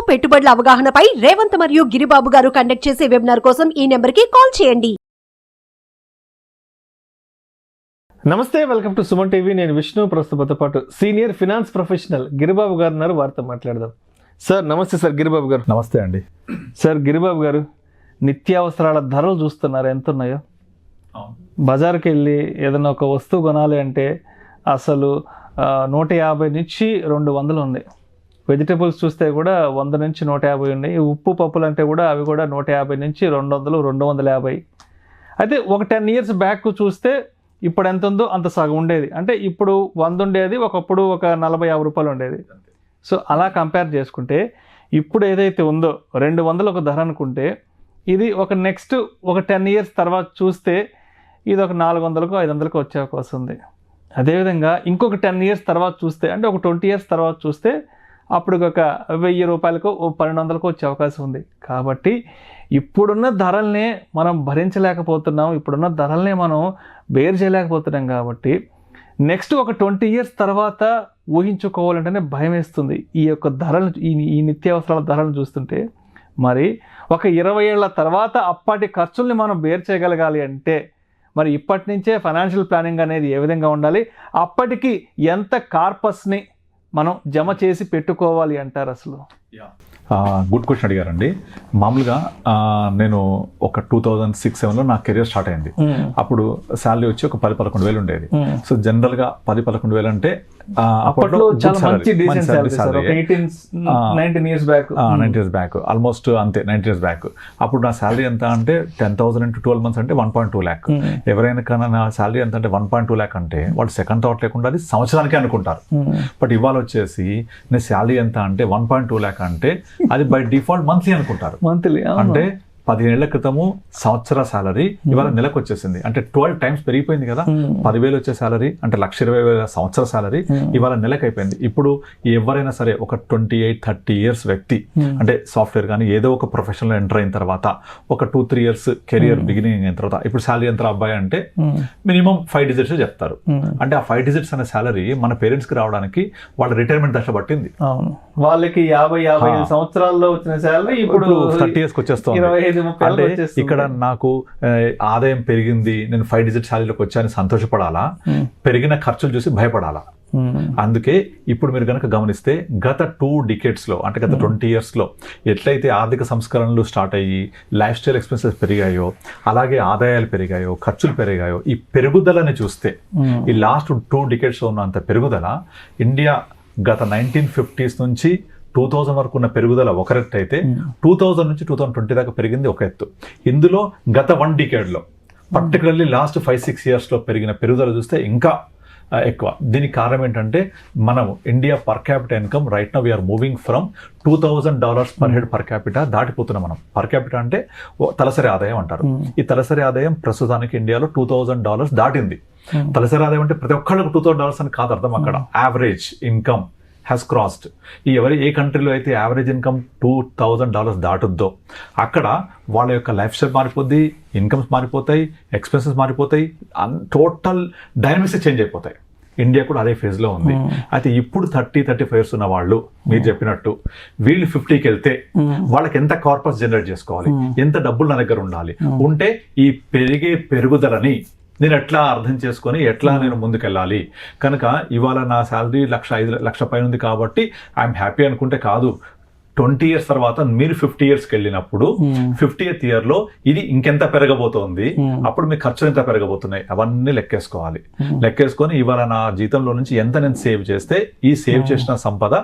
పెట్టుబడుల అవగాహనపై రేవంత్ మరియు గిరిబాబు గారు కండక్ట్ చేసే వెబినార్ కోసం ఈ నెంబర్కి కాల్ చేయండి. నమస్తే, వెల్కమ్ టు సుమన్ టీవీ. నేను విష్ణు. ప్రస్తుతంతో పాటు సీనియర్ ఫినాన్స్ ప్రొఫెషనల్ గిరిబాబు గారు ఉన్నారు. వారితో మాట్లాడదాం. సార్ నమస్తే. సార్ గిరిబాబు గారు నమస్తే అండి. సార్ గిరిబాబు గారు, నిత్యావసరాల ధరలు చూస్తున్నారు ఎంత ఉన్నాయో. బజార్కి వెళ్ళి ఏదైనా ఒక వస్తువు కొనాలి అంటే అసలు 150 నుంచి 200 ఉంది. వెజిటేబుల్స్ చూస్తే కూడా 100 నుంచి 150 ఉన్నాయి. ఉప్పు పప్పులు అంటే కూడా అవి కూడా 150 నుంచి 200, 250. అయితే ఒక 10 years బ్యాక్ చూస్తే ఇప్పుడు ఎంత ఉందో అంత సగం ఉండేది. అంటే ఇప్పుడు 100 ఉండేది, ఒకప్పుడు ఒక 40-50 రూపాయలు ఉండేది. సో అలా కంపేర్ చేసుకుంటే ఇప్పుడు ఏదైతే ఉందో 200 ఒక ధర అనుకుంటే, ఇది ఒక నెక్స్ట్ ఒక 10 years తర్వాత చూస్తే ఇది ఒక 400కో 500కో వచ్చే అవకాశం ఉంది. అదేవిధంగా ఇంకొక 10 years తర్వాత చూస్తే, అంటే ఒక 20 years తర్వాత చూస్తే అప్పుడు ఒక 1000 రూపాయలకో 1200కో వచ్చే అవకాశం ఉంది. కాబట్టి ఇప్పుడున్న ధరల్నే మనం భరించలేకపోతున్నాం, ఇప్పుడున్న ధరల్నే మనం బేర్ చేయలేకపోతున్నాం. కాబట్టి నెక్స్ట్ ఒక 20 years తర్వాత ఊహించుకోవాలంటేనే భయం వేస్తుంది. ఈ యొక్క ధరలు, ఈ నిత్యావసరాల ధరలను చూస్తుంటే మరి ఒక 20 ఏళ్ల తర్వాత అప్పటి ఖర్చుల్ని మనం బేర్ చేయగలగాలి అంటే మరి ఇప్పటి నుంచే ఫైనాన్షియల్ ప్లానింగ్ అనేది ఏ విధంగా ఉండాలి, అప్పటికి ఎంత కార్పస్ని మనం జమ చేసి పెట్టుకోవాలి అంటారు అసలు? గుడ్ క్వశ్చన్ అడిగారండి. మామూలుగా నేను ఒక 2006-07లో నా కెరియర్ స్టార్ట్ అయింది. అప్పుడు శాలరీ వచ్చి ఒక 10-11 వేలు ఉండేది. సో జనరల్గా 10-11 అంటే అప్పట్లో చాలా మంచి decent salary. 19 years back almost అంతే. 19 years బ్యాక్ అప్పుడు నా శాలరీ ఎంత అంటే 10,000 into 12 months అంటే 1.2 lakh. ఎవరైనా కన్నా నా శాలరీ ఎంత అంటే 1.2 lakh అంటే వాళ్ళు సెకండ్ థాట్ లేకుండా అది సంవత్సరానికి అనుకుంటారు. బట్ ఇవాళ వచ్చేసి నేను శాలరీ ఎంత అంటే 1.2 lakh అంటే అది బై డిఫాల్ట్ మంత్లీ అనుకుంటారు. మంత్లీ అంటే 15 ఏళ్ల క్రితము సంవత్సర శాలరీ ఇవాళ నెలకు వచ్చేసింది. అంటే 12 times పెరిగిపోయింది కదా. 10,000 వచ్చే శాలరీ అంటే 1,20,000 సంవత్సర శాలరీ ఇవాళ నెలకు అయిపోయింది. ఇప్పుడు ఎవరైనా సరే ఒక 28-30 years వ్యక్తి అంటే సాఫ్ట్వేర్ కానీ ఏదో ఒక ప్రొఫెషన్లో ఎంటర్ అయిన తర్వాత ఒక 2-3 years కెరియర్ బిగినింగ్ అయిన తర్వాత ఇప్పుడు శాలరీ ఎంత అబ్బాయి అంటే మినిమం 5 digits చెప్తారు. అంటే ఆ 5 digits అనే శాలరీ మన పేరెంట్స్కి రావడానికి వాళ్ళ రిటైర్మెంట్ దశ పట్టింది. వాళ్ళకి 50-55 సంవత్సరాల్లో వచ్చిన శాలరీ ఇప్పుడు 30 yearsకి వచ్చేస్తుంది. అంటే ఇక్కడ నాకు ఆదాయం పెరిగింది, నేను 5 digits శాలరీలోకి వచ్చాను సంతోషపడాలా, పెరిగిన ఖర్చులు చూసి భయపడాలా? అందుకే ఇప్పుడు మీరు కనుక గమనిస్తే గత 2 decadesలో అంటే గత 20 yearsలో ఎట్లయితే ఆర్థిక సంస్కరణలు స్టార్ట్ అయ్యి లైఫ్ స్టైల్ ఎక్స్పెన్సెస్ పెరిగాయో, అలాగే ఆదాయాలు పెరిగాయో, ఖర్చులు పెరిగాయో, ఈ పెరుగుదలని చూస్తే ఈ లాస్ట్ 2 decadesలో ఉన్నంత పెరుగుదల ఇండియా గత 1950s నుంచి 2000 వరకు ఉన్న పెరుగుదల ఒక ఎత్తు అయితే 2000 నుంచి 2020 దాకా పెరిగింది ఒక ఎత్తు. ఇందులో గత 1 decadeలో పర్టికులర్లీ లాస్ట్ 5-6 yearsలో పెరిగిన పెరుగుదల చూస్తే ఇంకా ఎక్కువ. దీనికి కారణం ఏంటంటే మనం India per capital income right now we are moving from $2,000 per head per capital దాటిపోతున్నాం. మనం పర్ క్యాపిటల్ అంటే తలసరి ఆదాయం అంటారు. ఈ తలసరి ఆదాయం ప్రస్తుతానికి ఇండియాలో $2,000 దాటింది. తలసరి ఆదాయం అంటే ప్రతి ఒక్కళ్ళకు $2,000 అని కాదు అర్థం. అక్కడ యావరేజ్ ఇన్కమ్ హ్యాస్ క్రాస్డ్. ఏ కంట్రీలో అయితే యావరేజ్ ఇన్కమ్ $2,000 దాటుద్దో అక్కడ వాళ్ళ యొక్క లైఫ్ స్టైల్ మారిపోద్ది, ఇన్కమ్స్ మారిపోతాయి, ఎక్స్పెన్సెస్ మారిపోతాయి, టోటల్ డైనమిక్స్ చేంజ్ అయిపోతాయి. ఇండియా కూడా అదే ఫేజ్లో ఉంది. అయితే ఇప్పుడు 30-35 years ఉన్న వాళ్ళు మీరు చెప్పినట్టు వీళ్ళు 50కి వెళ్తే వాళ్ళకి ఎంత కార్పస్ జనరేట్ చేసుకోవాలి, ఎంత డబ్బులు నా దగ్గర ఉండాలి, ఉంటే ఈ పెరుగుదలని నేను ఎట్లా అర్థం చేసుకొని ఎట్లా నేను ముందుకెళ్ళాలి. కనుక ఇవాళ నా శాలరీ 1,05,00,000 పైన ఉంది కాబట్టి ఐఎమ్ హ్యాపీ అనుకుంటే కాదు. 20 years తర్వాత మీరు 50 yearsకి వెళ్ళినప్పుడు 50th yearలో ఇది ఇంకెంత పెరగబోతోంది, అప్పుడు మీ ఖర్చులు ఎంత పెరగబోతున్నాయి అవన్నీ లెక్కేసుకోవాలి. లెక్కేసుకొని ఇవాళ నా జీతంలో నుంచి ఎంత నేను సేవ్ చేస్తే ఈ సేవ్ చేసిన సంపద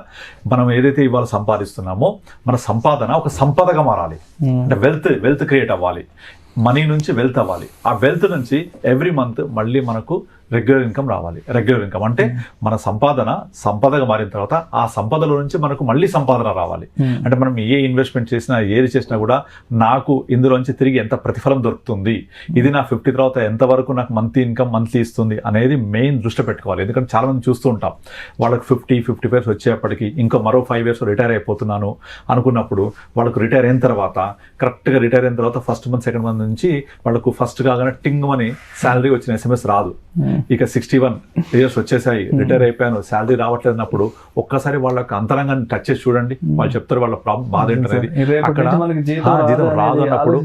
మనం ఏదైతే ఇవాళ సంపాదిస్తున్నామో మన సంపాదన ఒక సంపదగా మారాలి. అంటే వెల్త్ క్రియేట్ అవ్వాలి. మనీ నుంచి వెల్త్ అవ్వాలి. ఆ వెల్త్ నుంచి ఎవ్రీ మంత్ మళ్ళీ మనకు రెగ్యులర్ ఇన్కమ్ రావాలి. రెగ్యులర్ ఇన్కమ్ అంటే మన సంపదగా మారిన తర్వాత ఆ సంపదలో నుంచి మనకు మళ్ళీ సంపాదన రావాలి. అంటే మనం ఏ ఇన్వెస్ట్మెంట్ చేసినా ఏది చేసినా కూడా నాకు ఇందులోంచి తిరిగి ఎంత ప్రతిఫలం దొరుకుతుంది, ఇది నా 50 తర్వాత ఎంతవరకు నాకు మంత్లీ ఇస్తుంది అనేది మెయిన్ దృష్టి పెట్టుకోవాలి. ఎందుకంటే చాలా మంది చూస్తూ ఉంటాం వాళ్ళకి 50-55 వచ్చేప్పటికి ఇంకో మరో 5 years రిటైర్ అయిపోతున్నాను అనుకున్నప్పుడు వాళ్ళకు రిటైర్ అయిన తర్వాత కరెక్ట్గా రిటైర్ అయిన తర్వాత ఫస్ట్ మంత్ సెకండ్ మంత్ నుంచి వాళ్ళకు ఫస్ట్ కాగానే టింగ్ అని శాలరీ వచ్చిన SMS రాదు. ఇక 61 ఇయర్స్ వచ్చేసాయి, రిటైర్ అయిపోయాను, శాలరీ రావట్లేదు అన్నప్పుడు ఒక్కసారి వాళ్ళకి అంతరంగాన్ని టచ్ చేసి చూడండి, వాళ్ళు చెప్తారు వాళ్ళ ప్రాబ్లం బాధ ఏంటనేది. అక్కడ జీతం రాదు అన్నప్పుడు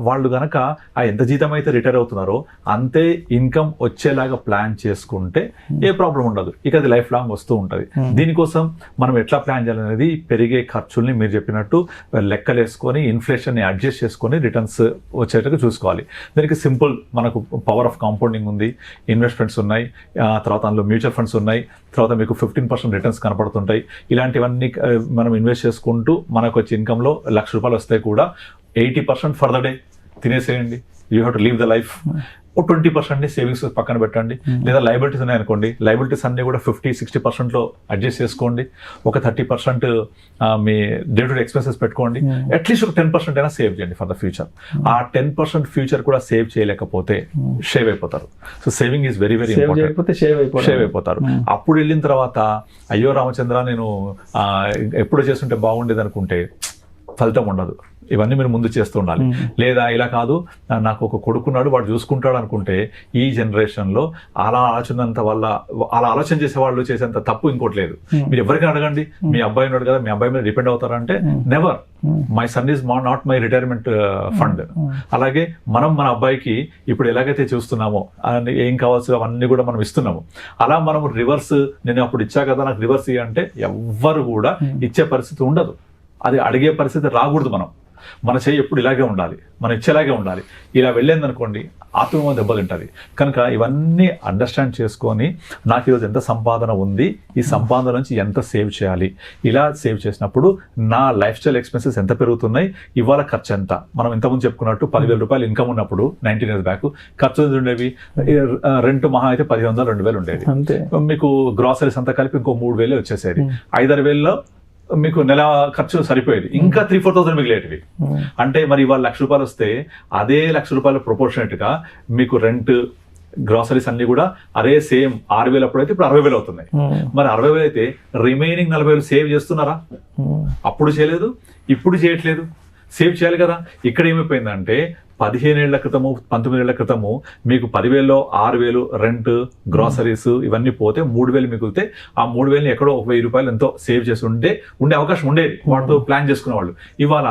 వాళ్ళు గనక ఎంత జీతం అయితే రిటైర్ అవుతున్నారో అంతే ఇన్కమ్ వచ్చేలాగా ప్లాన్ చేసుకుంటే ఏ ప్రాబ్లం ఉండదు, ఇక అది లైఫ్ లాంగ్ వస్తూ ఉంటుంది. దీనికోసం మనం ఎట్లా ప్లాన్ చేయాలనేది పెరిగే ఖర్చుల్ని మీరు చెప్పినట్టు లెక్కలేసుకొని ఇన్ఫ్లేషన్ ని అడ్జస్ట్ చేసుకొని రిటర్న్స్ వచ్చేటట్టు చూసుకోవాలి. దానికి సింపుల్, మనకు పవర్ ఆఫ్ కాంపౌండింగ్ ఉంది, ఇన్వెస్ట్మెంట్స్ ఉన్నాయి, తర్వాత అందులో మ్యూచువల్ ఫండ్స్ ఉన్నాయి, తర్వాత మీకు 15% రిటర్న్స్ కనపడుతుంటాయి. ఇలాంటివన్నీ మనం ఇన్వెస్ట్ చేసుకుంటూ మనకు వచ్చే ఇన్కమ్లో ₹1,00,000 వస్తే కూడా 80% ఫర్ ద డే తినేసేయండి. You have to leave the life. 20% savings పక్కన పెట్టండి. లేదా లయబిలిటీస్ ఉన్నాయనుకోండి, లయబిలిటీస్ అన్ని కూడా 50-60%లో అడ్జస్ట్ చేసుకోండి. ఒక 30% మీ డే టు డే ఎక్స్పెన్సెస్ పెట్టుకోండి. అట్లీస్ట్ ఒక 10% అయినా సేవ్ చేయండి ఫర్ ద ఫ్యూచర్. ఆ 10% ఫ్యూచర్ కూడా సేవ్ చేయలేకపోతే షేవ్ అయిపోతారు. So saving is very very important. Shave అయిపోతారు. అప్పుడు వెళ్ళిన తర్వాత అయ్యో రామచంద్ర నేను ఎప్పుడు చేస్తుంటే బాగుండేది అనుకుంటే ఫలితం ఉండదు. ఇవన్నీ మీరు ముందు చేస్తూ ఉండాలి. లేదా ఇలా కాదు, నాకు ఒక కొడుకున్నాడు వాడు చూసుకుంటాడు అనుకుంటే ఈ జనరేషన్లో అలా ఆలోచన చేసే వాళ్ళు చేసేంత తప్పు ఇంకోటి లేదు. మీరు ఎవరికైనా అడగండి, మీ అబ్బాయి ఉన్నాడు కదా, మీ అబ్బాయి మీద డిపెండ్ అవుతారంటే never. My son is not my retirement fund. అలాగే మనం మన అబ్బాయికి ఇప్పుడు ఎలాగైతే చూస్తున్నామో ఏం కావాల్సి అవన్నీ కూడా మనం ఇస్తున్నాము. అలా మనం రివర్స్, నేను అప్పుడు ఇచ్చా కదా నాకు రివర్స్ ఇయ్య అంటే ఎవ్వరు కూడా ఇచ్చే పరిస్థితి ఉండదు. అది అడిగే పరిస్థితి రాకూడదు. మన చేయి ఎప్పుడు ఇలాగే ఉండాలి, మనం ఇచ్చేలాగే ఉండాలి. ఇలా వెళ్ళేందనుకోండి ఆత్మ దెబ్బతింటుంది. కనుక ఇవన్నీ అండర్స్టాండ్ చేసుకొని నాకు ఈరోజు ఎంత సంపాదన ఉంది, ఈ సంపాదన నుంచి ఎంత సేవ్ చేయాలి, ఇలా సేవ్ చేసినప్పుడు నా లైఫ్ స్టైల్ ఎక్స్పెన్సెస్ ఎంత పెరుగుతున్నాయి, ఇవాళ ఖర్చు ఎంత. మనం ఇంతకుముందు చెప్పుకున్నట్టు ₹10,000 ఇన్కమ్ ఉన్నప్పుడు 19 years బ్యాక్ ఖర్చు ఉండేవి, రెంట్ మహా అయితే 1,500-2,000 ఉండేది. మీకు గ్రాసరీస్ అంతా కలిపి ఇంకో 3,000 వచ్చేసేది. 5-6,000లో మీకు నెల ఖర్చు సరిపోయేది, ఇంకా 3-4,000 మిగిలేటివి. అంటే మరి ఇవాళ ₹1,00,000 వస్తే అదే ₹1,00,000 ప్రొపోర్షనేట్ గా మీకు రెంట్, గ్రాసరీస్ అన్ని కూడా అదే సేమ్ 6,000 అప్పుడైతే ఇప్పుడు 60,000 అవుతున్నాయి. మరి 60,000 అయితే రిమైనింగ్ 40,000 సేవ్ చేస్తున్నారా? అప్పుడు చేయలేదు, ఇప్పుడు చేయట్లేదు. సేవ్ చేయాలి కదా. ఇక్కడ ఏమైపోయిందంటే 15 ఏళ్ల క్రితము 19 ఏళ్ల క్రితము మీకు 10,000లో 6,000 రెంట్, గ్రాసరీస్ ఇవన్నీ పోతే 3,000 మిగిలితే ఆ 3,000 ఎక్కడో ₹1,000 ఎంతో సేవ్ చేసి ఉండే అవకాశం ఉండేది, వాటితో ప్లాన్ చేసుకునేవాళ్ళు. ఇవాళ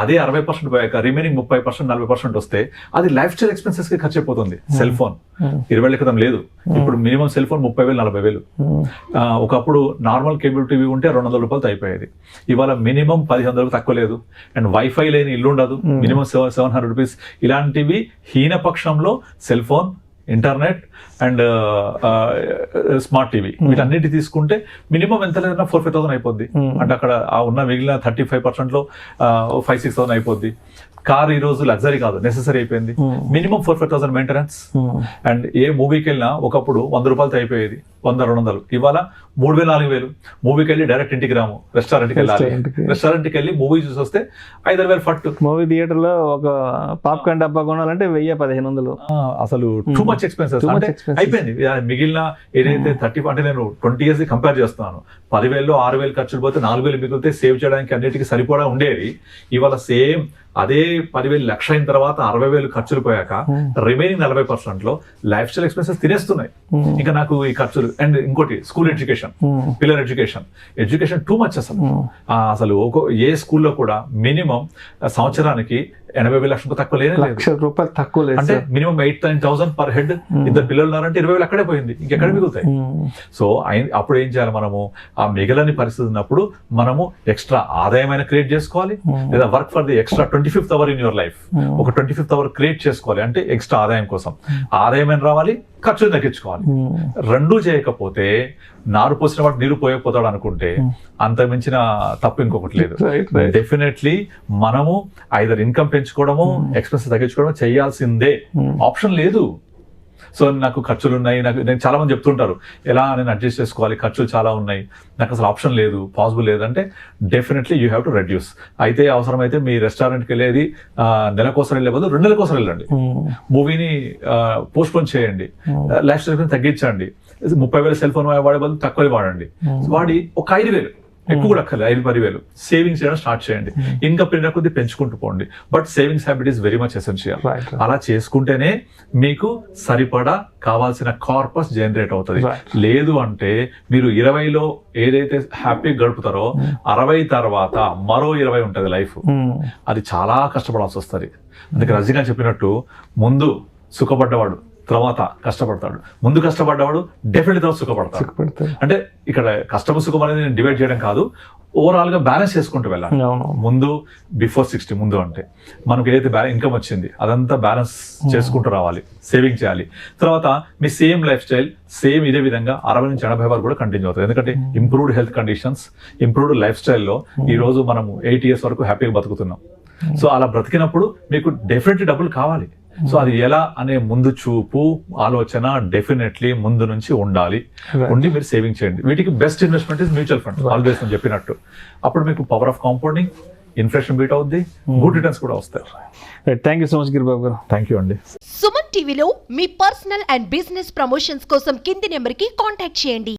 అదే 60% పోయాక రిమైనింగ్ 30%, 40% వస్తే అది లైఫ్ స్టైల్ ఎక్స్పెన్సెస్ కి ఖర్చు అయిపోతుంది. సెల్ ఫోన్ 20 ఏళ్ల క్రితం లేదు, ఇప్పుడు మినిమం సెల్ ఫోన్ 30,000-40,000. ఒకప్పుడు నార్మల్ కేబుల్ టీవీ ఉంటే ₹200 అయిపోయేది, ఇవాళ మినిమం 1,500 తక్కువ లేదు. అండ్ వైఫై లేని ఇల్లు ఉండదు, మినిమం ₹700. ఇలాంటివి హీనపక్షంలో cell phone, internet and smart TV వీటన్నిటి తీసుకుంటే మినిమం ఎంత లేదన్నా 4,000-5,000 అయిపోద్ది. అంటే అక్కడ ఉన్న మిగిలిన 35%లో 5,000-6,000 అయిపోద్ది. కార్ ఈ రోజు లగ్జరీ కాదు, నెసెసరీ అయిపోయింది. Minimum 4,000-5,000 maintenance. అండ్ ఏ మూవీకి వెళ్ళినా ఒకప్పుడు ₹100 అయిపోయేది, 100-200. ఇవాళ 3,000-4,000. మూవీకి వెళ్ళి డైరెక్ట్ ఇంటికి రాము, రెస్టారెంట్కి వెళ్ళాలి. రెస్టారెంట్కి వెళ్ళి మూవీ చూసి వస్తే 5,000 ఫట్టు. మూవీ థియేటర్ లో ఒక పాప్కార్న్ డబ్బా కొనాలంటే 1,000-1,500. అసలు టూ మచ్ ఎక్స్పెన్సెస్ అయిపోయింది. మిగిలిన ఏదైతే 30, అంటే నేను 20 years కంపేర్ చేస్తున్నాను. 10,000లో 6,000 ఖర్చులు పోతే 4,000 మిగిలితే సేవ్ చేయడానికి అన్నిటికీ సరిపోవడం ఉండేది. ఇవాళ సేమ్ అదే 10,000 లక్ష అయిన తర్వాత 60,000 ఖర్చులు పోయాక రిమైనింగ్ 40%లో లైఫ్ స్టైల్ ఎక్స్పెన్సెస్ తినేస్తున్నాయి. ఇంకా నాకు ఈ ఖర్చులు. అండ్ ఇంకోటి స్కూల్ ఎడ్యుకేషన్, పిల్లల ఎడ్యుకేషన్ టూ మచ్. అసలు ఏ స్కూల్లో కూడా మినిమం సంవత్సరానికి 80,000 లక్షలకు తక్కువ లేదు, ₹1,00,000 తక్కువ లేదు. అంటే మినిమం 8,000-9,000 పర్ హెడ్. ఇద్దరు పిల్లలు ఉన్నారంటే 20,000 అక్కడే పోయింది, ఇంకెక్కడ మిగులుతాయి? సో అప్పుడు ఏం చేయాలి మనము? ఆ మిగలని పరిస్థితి ఉన్నప్పుడు మనము ఎక్స్ట్రా ఆదాయమైన క్రియేట్ చేసుకోవాలి, లేదా work for the extra 25th hour in your life. ఒక 25th hour క్రియేట్ చేసుకోవాలి, అంటే ఎక్స్ట్రా ఆదాయం కోసం. ఆదాయమైన రావాలి, ఖర్చులు తగ్గించుకోవాలి. రెండూ చేయకపోతే నారు పోసిన వాడు నీరు పోయకపోతాడు అనుకుంటే అంత మించిన తప్పు ఇంకొకటి లేదు. డెఫినెట్లీ మనము ఐదర్ ఇన్కమ్ పెంచుకోవడము, ఎక్స్పెన్సెస్ తగ్గించుకోవడం చేయాల్సిందే, ఆప్షన్ లేదు. సో నాకు ఖర్చులు ఉన్నాయి, నేను చాలా మంది చెప్తుంటారు ఎలా నేను అడ్జస్ట్ చేసుకోవాలి, ఖర్చులు చాలా ఉన్నాయి, నాకు అసలు ఆప్షన్ లేదు, పాసిబుల్ లేదు అంటే definitely you have to reduce. అయితే అవసరమైతే మీ రెస్టారెంట్కి వెళ్ళేది నెలకోసం వెళ్ళే బదులు 2 నెలల కోసం వెళ్ళండి. మూవీని పోస్ట్పోన్ చేయండి, లైఫ్ స్టైల్ తగ్గించండి. 30,000 సెల్ ఫోన్ వాడే బదులు తక్కువ వాడండి. వాడి ఒక 5,000 ఎక్కువ కూడా అక్కర్లేదు, 5-10,000 సేవింగ్స్ చేయడం స్టార్ట్ చేయండి. ఇంకా పెరిగిన కొద్ది పెంచుకుంటూ పోండి. But savings habit is very much essential. అలా చేసుకుంటేనే మీకు సరిపడా కావాల్సిన కార్పస్ జనరేట్ అవుతుంది. లేదు అంటే మీరు 20లో ఏదైతే హ్యాపీ గడుపుతారో 60 తర్వాత మరో 20 ఉంటుంది లైఫ్. అది చాలా కష్టపడాల్సి వస్తుంది. అందుకే రజనీకాంత్ చెప్పినట్టు ముందు సుఖపడ్డవాడు తర్వాత కష్టపడతాడు, ముందు కష్టపడ్డవాడు డెఫినెట్లీ తర్వాత సుఖపడతాడు. అంటే ఇక్కడ కష్టము సుఖం అనేది నేను డివైడ్ చేయడం కాదు, ఓవరాల్ గా బ్యాలెన్స్ చేసుకుంటూ వెళ్ళాలి. ముందు బిఫోర్ 60 ముందు అంటే మనకు ఏదైతే ఇన్కమ్ వచ్చింది అదంతా బ్యాలెన్స్ చేసుకుంటూ రావాలి, సేవింగ్ చేయాలి. తర్వాత మీ సేమ్ లైఫ్ స్టైల్ సేమ్ ఇదే విధంగా 60 నుంచి 80 వరకు కూడా కంటిన్యూ అవుతుంది. ఎందుకంటే improved health conditions, improved life స్టైల్లో ఈ రోజు మనం 8 years వరకు హ్యాపీగా బతుకుతున్నాం. సో అలా బ్రతికినప్పుడు మీకు డెఫినెట్లీ డబ్బులు కావాలి. సో అది ఎలా అనే ముందు చూపు ఆలోచన డెఫినెట్లీ ముందు నుంచి ఉండాలి. ఉండి మీరు సేవింగ్ చేయండి. వీటికి best investment is mutual fund. Always నేను చెప్పినట్టు అప్పుడు మీకు power of compounding, inflation beat అవుద్ది, గుడ్ రిటర్న్స్ కూడా వస్తాయి. Thank you so much Giribabu గారు. థ్యాంక్ యూ అండి. సుమన్ టీవీలో మీ పర్సనల్ అండ్ బిజినెస్ ప్రమోషన్స్ కోసం కింది నెంబర్కి కాంటాక్ట్ చేయండి.